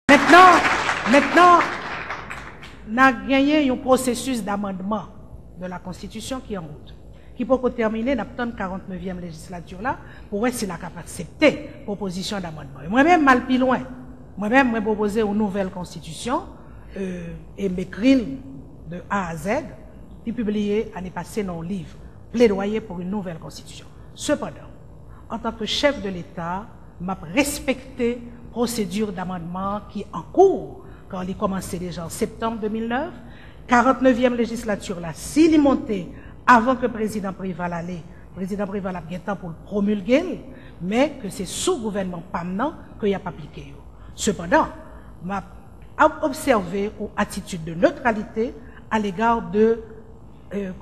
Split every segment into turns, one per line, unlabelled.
Maintenant, on a gagné un processus d'amendement de la Constitution qui est en route. Qui peut terminer dans la 49e législature là, pour voir s'il a capable d'accepter la proposition d'amendement. Moi-même, mal plus loin. Moi-même, j'ai proposé une nouvelle Constitution et m'écrire de A à Z, puis publié l'année passée dans un livre, plaidoyer pour une nouvelle Constitution. Cependant, en tant que chef de l'État, m'a respecté la procédure d'amendement qui est en cours quand il a commencé déjà en septembre 2009. 49e législature là, s'il est monté avant que le président Préval allait, le président Préval a bien temps pour le promulguer, mais que c'est sous gouvernement PAMNAN qu'il n'y a pas appliqué. Cependant, m'a observé une attitude de neutralité à l'égard de une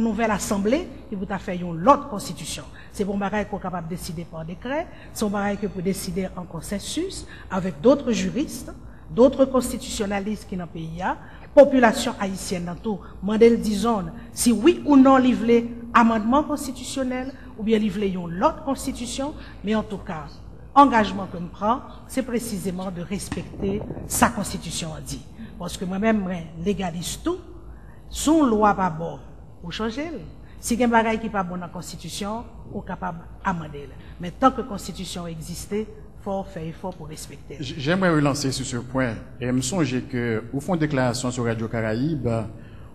nouvelle assemblée qui vous a fait une autre constitution. C'est pour bagaille qu'on est capable de décider par décret, c'est bagaille que pour décider en consensus avec d'autres juristes, d'autres constitutionnalistes qui dans le pays, population haïtienne dans tout, modèle disons si oui ou non livrer amendement constitutionnel ou bien livrer une autre constitution, mais en tout cas, engagement que je prends, c'est précisément de respecter sa constitution dit. Parce que moi-même, je légalise tout, son loi pas bon, ou changer. Si il y a un bagage qui n'est pas bon dans la constitution, on est capable d'amender. Mais tant que la constitution existe, il faut faire effort pour respecter.
J'aimerais relancer sur ce point. Et me songe que, au fond de déclaration sur Radio Caraïbe,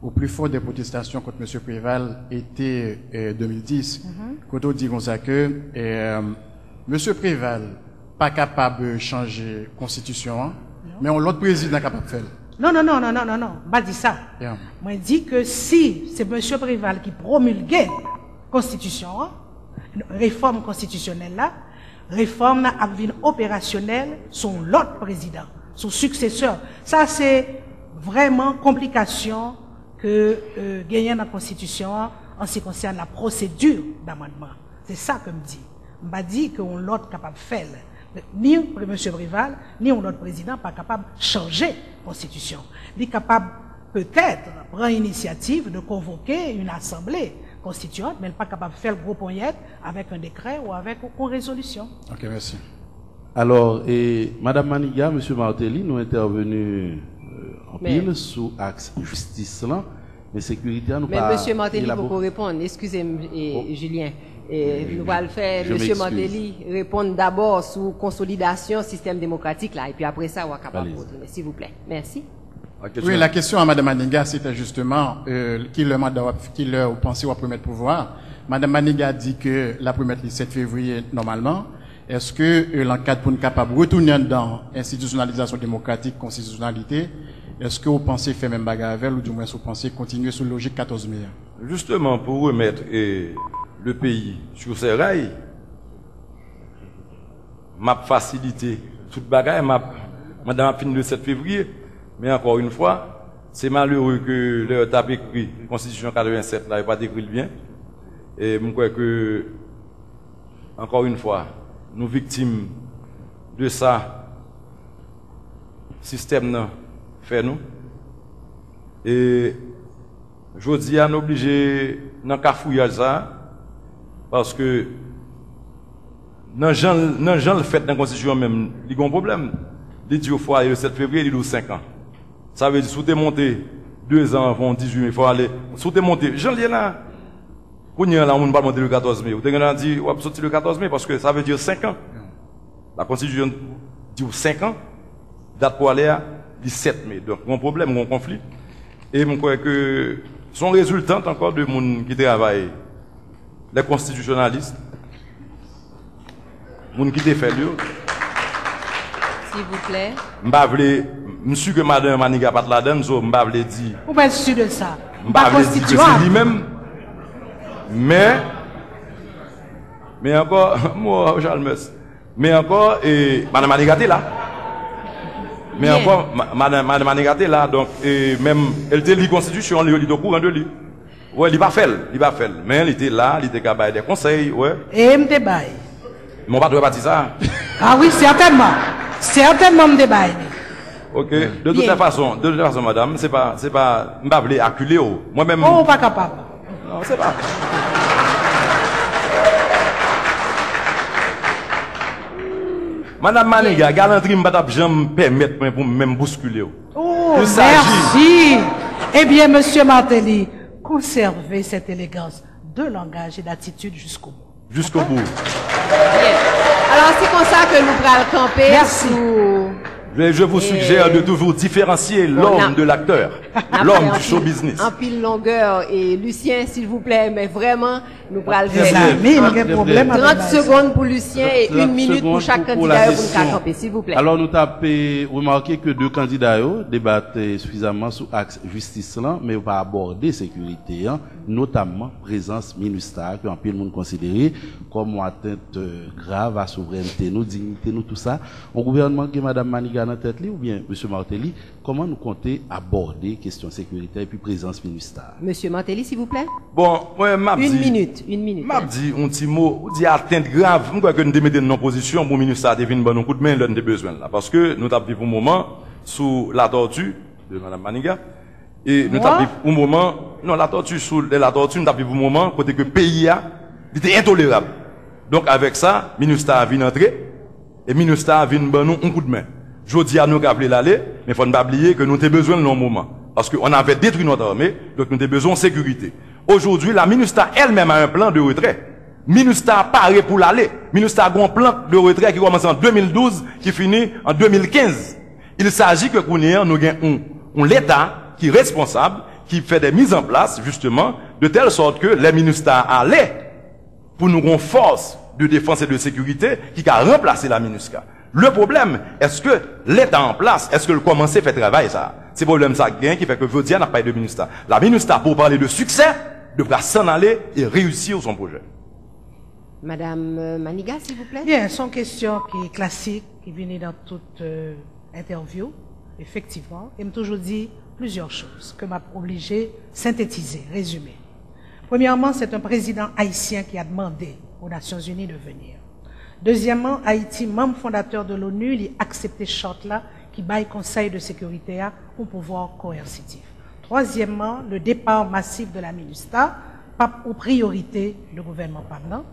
au plus fort des protestations contre M. Préval était 2010, quand on dit comme ça que M. Préval pas capable de changer la constitution, mais l'autre président capable de faire.
Non, pas dit ça.
Yeah.
Moi, je dis que si c'est M. Préval qui promulguait la constitution, réforme constitutionnelle là, réforme a vu opérationnelle son l'autre président, son successeur. Ça, c'est vraiment complication que gagne dans la constitution en ce qui concerne la procédure d'amendement. C'est ça que me dit. Je ne dis qu'on l'autre capable de faire. Ni M. Préval, ni un autre président pas capable de changer la constitution. Il est capable peut-être prendre l'initiative de convoquer une assemblée constituante, mais il n'est pas capable de faire le gros poignette avec un décret ou avec une résolution.
Ok, merci.
Alors, Madame Maniga, M. Martelly, nous intervenus en pile sous axe justice là, mais sécurité nous
pas. Mais M. Martelly, vous répondre, excusez-moi, Julien. Et nous allons le faire, M. Martelly, répondre d'abord sur consolidation système démocratique là, et puis après ça, on va capable de retourner, s'il vous plaît. Merci.
Oui, la question à Mme Maniga, c'était justement qui leur pensait au premier pouvoir. Mme Maniga dit que la première le 7 février normalement. Est-ce que l'enquête pour nous capable de retourner dans institutionnalisation démocratique, constitutionnalité, est-ce que vous pensez faire même bagarre avec ou du moins vous pensez continuer sur logique 14 mai?
Justement, pour remettre le pays sur ses rails, m'a facilité toute bagarre, madame a fini le 7 février, mais encore une fois, c'est malheureux que leur tape écrit Constitution 87 là, n'a pas écrit bien. Et je crois que, encore une fois, nous victimes de ça, système fait nous. Et je dis à nous obliger dans cafouillage ça, parce que dans le fait dans la Constitution même, il y a un problème. Il dit au fois le 7 février, il y a 5 ans. Ça veut dire, si tu es monté 2 ans avant 18 mai, il faut aller. Si tu es monté, Jean Lien là, on ne pas monter le 14 mai. Vous avez dit, on va sortir le 14 mai parce que ça veut dire 5 ans. La Constitution dit 5 ans, date pour aller à 17 mai. Donc, un problème, un conflit. Et je crois que son résultante encore de monde qui travaille, les constitutionnalistes, les gens qui fait lieu.
S'il vous plaît.
Monsieur que Madame Maniga pas la donne, je ne dit.
Vous êtes sûr de ça?
Je ne dit que c'est lui-même. Mais encore, moi, Charles, mais encore, Madame Maniga est là. Mais encore, Madame Maniga est là, donc, même, elle était la Constitution, elle est au courant de lui. Ouais, il va faire, mais il était là, il était capable des conseils, ouais.
Et il me débaille.
Mon patron pas dit ça.
Ah oui, certainement. Certainement me débaille.
Ok. De toute façon, madame, c'est pas, m'bavler acculé ou. Moi-même.
Oh, pas capable.
Non, c'est pas. Madame Maniga, galanterie m'pa jamais permettre pour même bousculer.
Oh, merci. Eh bien, monsieur Martelly, conservez cette élégance de langage et d'attitude jusqu'au bout.
Jusqu'au bout.
Alors, c'est comme ça que nous prenons le camper.
Merci.
Je vous suggère de toujours différencier l'homme de l'acteur, l'homme du show business.
En pile longueur. Et Lucien, s'il vous plaît, mais vraiment, nous prenons le faire. 30 secondes pour Lucien et 1 minute pour chaque candidat pour nous camper, s'il vous plaît.
Alors, nous avons remarqué que 2 candidats débattent suffisamment sur l'axe justice, mais on va aborder sécurité, notamment présence MINUSTAH, que en pile monde considéré comme atteinte grave à la souveraineté, nous, dignité, nous, tout ça. Au gouvernement que Mme Maniga dans tête ou bien M. Martelly, comment nous comptez aborder question sécurité et puis présence MINUSTAH?
Monsieur Martelly, s'il vous plaît.
Bon, ouais,
une minute.
M'a dit un petit mot, ou dit atteinte grave. Je crois que nous devons mettre une position pour le ministère de venir un coup de main, l'un des besoins là. Parce que nous avons vécu un moment sous la tortue de Mme Maniga. Et nous avons vécu un moment, non, la tortue sous la tortue, nous avons vécu un moment côté que le pays était intolérable. Donc avec ça, le ministère vient entrer, et le ministère vient nous un coup de main. Je dis à nous qu'appeler l'aller, mais il faut ne pas oublier que nous avons besoin de nos moments. Parce qu'on avait détruit notre armée, donc nous avons besoin de sécurité. Aujourd'hui, la MINUSTAH elle-même a un plan de retrait. MINUSTAH paraît pour l'aller. MINUSTAH a un plan de retrait qui commence en 2012, qui finit en 2015. Il s'agit que nous avons l'État qui est responsable, qui fait des mises en place, justement, de telle sorte que les MINUSTAH allaient pour nous une force de défense et de sécurité qui a remplacé la MINUSTAH. Le problème, est-ce que l'État en place, est-ce que le commencer fait travail ça? C'est le problème ça qui fait que Vodia n'a pas de MINUSTAH. La MINUSTAH, pour parler de succès, devra s'en aller et réussir son projet.
Madame Maniga, s'il vous plaît.
Bien, son question qui est classique, qui vient dans toute interview, effectivement. Il m'a toujours dit plusieurs choses que m'a obligé de synthétiser, résumer. Premièrement, c'est un président haïtien qui a demandé aux Nations Unies de venir. Deuxièmement, Haïti, membre fondateur de l'ONU, il a accepté ce charte-là qui baille Conseil de sécurité au pouvoir coercitif. Troisièmement, le départ massif de la MINUSTAH, pas aux priorités du gouvernement parlant.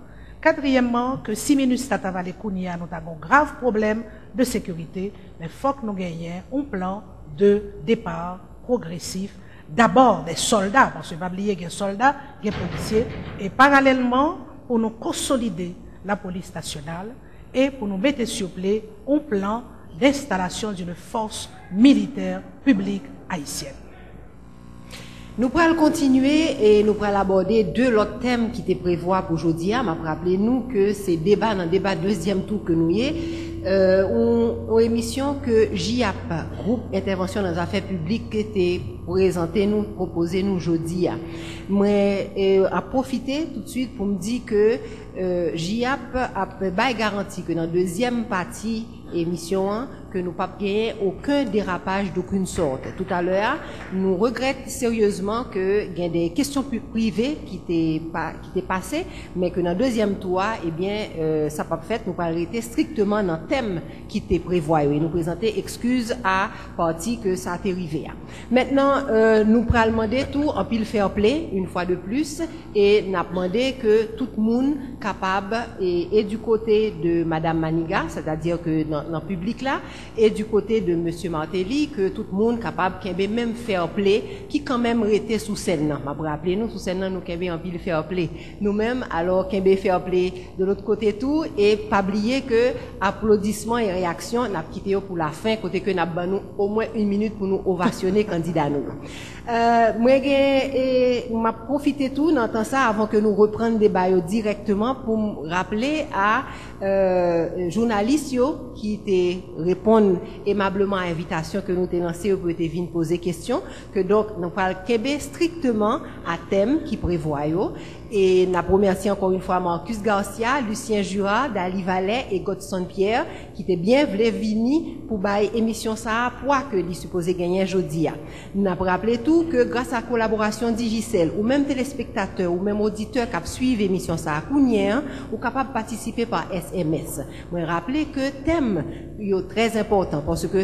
Quatrièmement, que si MINUSTAH tavale Kounia, nous avons un grave problème de sécurité, mais il faut que nous gagnions un plan de départ progressif. D'abord des soldats, parce que pas oublier qu'il y a des soldats, il y a des policiers, et parallèlement, pour nous consolider la police nationale et pour nous mettre sur pied un plan d'installation d'une force militaire publique haïtienne.
Nous pourrons continuer et nous pourrons aborder 2 autres thèmes qui étaient prévus pour aujourd'hui. Rappelez-nous que c'est dans le débat deuxième tour que nous y est, une émission que JIAP, Groupe Intervention dans les Affaires Publiques, qui était présenté nous, proposé nous aujourd'hui. Moi, à profiter tout de suite pour me dire que JIAP a garanti que dans la deuxième partie émission, que nous pas gagné aucun dérapage d'aucune sorte. Tout à l'heure, nous regrettons sérieusement que il y a des questions plus privées qui étaient passées, mais que dans le deuxième tour, eh bien, ça pas fait, nous pas arrêter strictement dans le thème qui était prévu et nous présenter excuses à partie que ça a été arrivé. Maintenant, nous pourrons demander tout en pile fair play, une fois de plus, et nous demandé que tout le monde capable, et du côté de Madame Maniga, c'est-à-dire que dans le public là, et du côté de Monsieur Martelly, que tout le monde capable qu'il y ait même fair play, qui quand même restait sous scène. M'a rappelé nous sous scène nous qu'il y en pile fair play. Nous-mêmes alors qu'il y ait fair play de l'autre côté tout et pas oublier que applaudissements et réactions n'a quitté pour la fin côté que n'a nous au moins 1 minute pour nous ovationner candidat nous. Moi m'a profité tout d'entendre ça avant que nous reprenions le débat directement pour me rappeler à journalistes qui étaient répondre aimablement à l'invitation que nous avons lancée pour venir poser question, que donc nous parlons Québec strictement à thème qui prévoit. Et nous remercions encore une fois Marcus Garcia, Lucien Jura, Dali Vallet et Godson Pierre qui étaient bien venus pour bailler émission ça pour que les supposés gagner aujourd'hui. Nous avons rappelé tout que grâce à la collaboration Digicel ou même téléspectateurs ou même auditeurs qui suivent l'émission ça ou capable de participer par SMS. Je rappeler que thème est très important parce que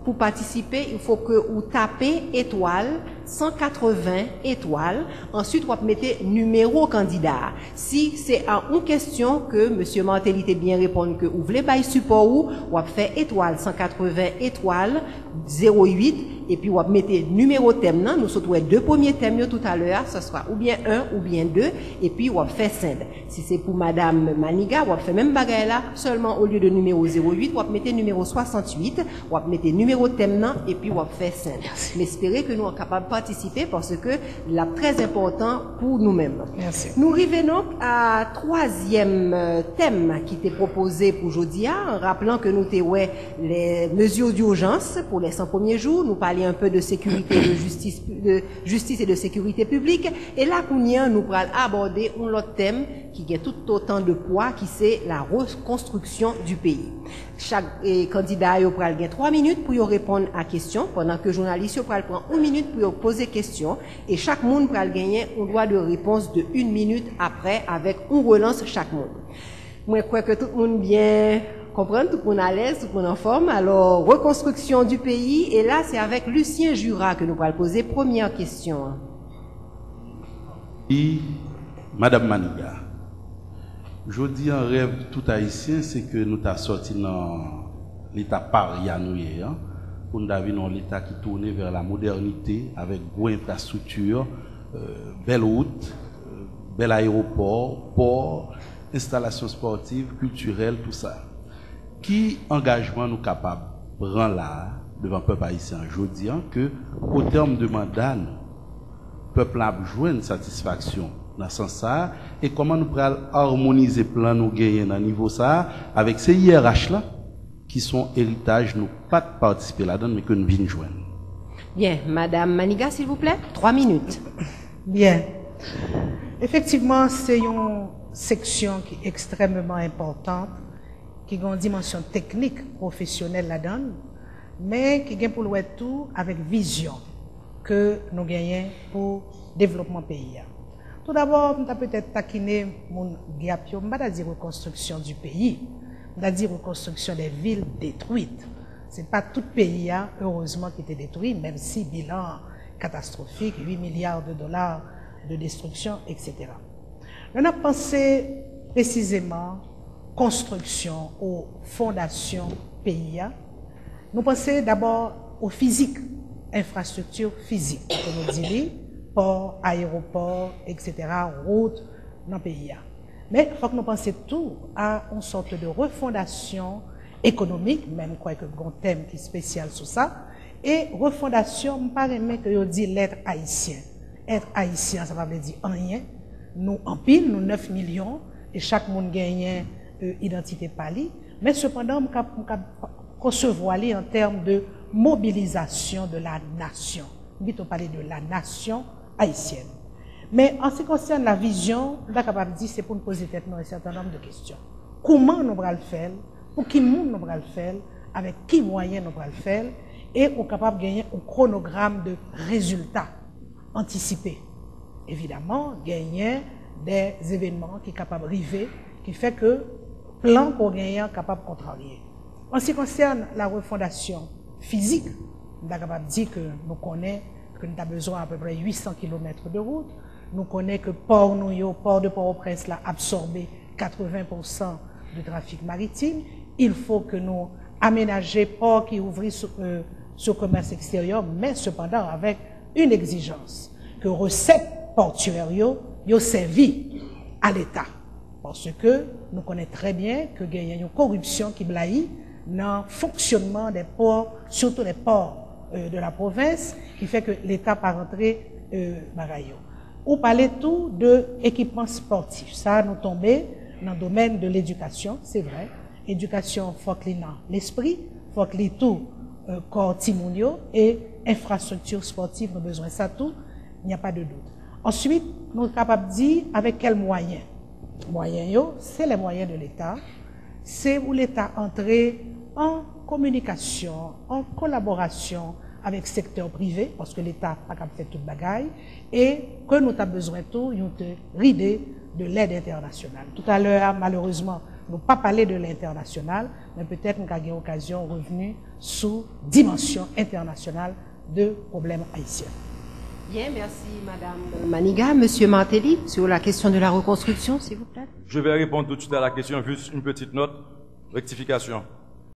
pour participer, il faut que vous tapez étoile 180 étoiles. Ensuite, vous mettez numéro numéro candidat. Si c'est en une question que monsieur Martelly était bien répondre que vous voulez bail support ou fait étoile 180 étoile 08 et puis vous mettez numéro thème là, nous sommes deux premiers thèmes tout à l'heure, ce sera ou bien 1 ou bien 2 et puis vous fait send. Si c'est pour madame Maniga, vous fait même bagaille là, seulement au lieu de numéro 08, vous mettez numéro 68, vous mettez numéro thème là et puis vous fait send. Mais espérez que nous sommes capables de participer parce que là très important pour nous-mêmes.
Merci.
Nous revenons à troisième thème qui était proposé pour aujourd'hui, en rappelant que nous avons les mesures d'urgence pour les 100 premiers jours. Nous parlions un peu de sécurité, de justice et de sécurité publique. Et là, nous allons aborder un autre thème qui a tout autant de poids, qui c'est la reconstruction du pays. Chaque candidat va gagner 3 minutes pour répondre à la question, pendant que le journaliste va prendre 1 minute pour poser question. Et chaque monde va gagner un droit de réponse de 1 minute après, avec une relance chaque monde. Moi, je crois que tout le monde bien comprendre, tout le monde à l'aise, tout le monde en forme. Alors, reconstruction du pays. Et là, c'est avec Lucien Jura que nous allons poser première question.
Et Madame Maniga, je dis un rêve tout haïtien, c'est que nous t'avons sorti dans l'état paria pour nous avoir dans l'état qui tourne vers la modernité avec bonne infrastructure, belle route, bel aéroport, port, installations sportives, culturelles, tout ça. Qui engagement nous capables de prendre là devant le peuple haïtien? Je dis que au terme de mandat, le peuple a besoin de satisfaction dans ce sens et comment nous pourrons harmoniser le plan nous gagner dans niveau ça avec ces IRH là qui sont héritage nous pas participer là-dedans mais que nous venons joindre.
Bien, Madame Maniga, s'il vous plaît, 3 minutes.
Bien. Effectivement, c'est une section qui est extrêmement importante, qui a une dimension technique, professionnelle là-dedans, mais qui a pour le tout avec vision que nous gagnons pour le développement pays. Tout d'abord, nous avons peut-être taquiné mon gap, je ne vais pas dire reconstruction du pays, je vais dire reconstruction des villes détruites. Ce n'est pas tout le pays, heureusement, qui était détruit, même si bilan catastrophique, 8 milliards de dollars de destruction, etc. On a pensé précisément construction aux fondations pays. Nous pensons d'abord au physique, infrastructure physique, comme on dit, port, aéroport, etc., route dans le pays. Mais il faut que nous pensions tout à une sorte de refondation économique, même quoi que un thème qui est spécial sur ça, et refondation, je ne pas aimer que je dis l'être haïtien. Être haïtien, ça va dire rien. Nous, en pile, nous 9 millions, et chaque monde gagne identité pali, mais cependant, nous concevoir en termes de mobilisation de la nation. Nous avons parlé de la nation haïtienne. Mais en ce qui concerne la vision, nous sommes capables de dire c'est pour nous poser un certain nombre de questions. Comment nous allons le faire? Pour qui monde nous allons le faire? Avec qui moyens nous allons le faire? Et nous sommes capables de gagner un chronogramme de résultats anticipés. Évidemment, gagner des événements qui sont capables d'arriver, qui fait que plan qu'on gagne est capable de contrarier. En ce qui concerne la refondation physique, nous sommes capables de dire que nous connaissons que nous avons besoin à peu près 800 km de route. Nous connaissons que port de Port-au-Prince a absorbé 80% du trafic maritime. Il faut que nous aménagions port qui ouvre sur le commerce extérieur, mais cependant avec une exigence, que recettes portuaires yo servi à l'État. Parce que nous connaissons très bien que il y a une corruption qui blaye dans le fonctionnement des ports, surtout les ports de la province, qui fait que l'État pas rentré bagayo. Ou parler tout de équipement sportif. Ça nous tombé dans le domaine de l'éducation, c'est vrai. Éducation, faut que l'esprit, faut que tout corps timounio et infrastructure sportive, nous avons besoin de ça tout, il n'y a pas de doute. Ensuite, nous sommes capables de dire avec quels moyens. Moyens, c'est les moyens de l'État. C'est où l'État entrer en communication, en collaboration avec le secteur privé, parce que l'État n'a pas capable de faire toute bagaille, et que nous avons besoin de tout, nous rider de l'aide internationale. Tout à l'heure, malheureusement, nous n'avons pas parlé de l'international, mais peut-être nous avons l'occasion de revenir sous dimension internationale de problèmes haïtiens.
Bien, merci Madame Maniga. Monsieur Martelly, sur la question de la reconstruction, s'il vous plaît.
Je vais répondre tout de suite à la question, juste une petite note, rectification.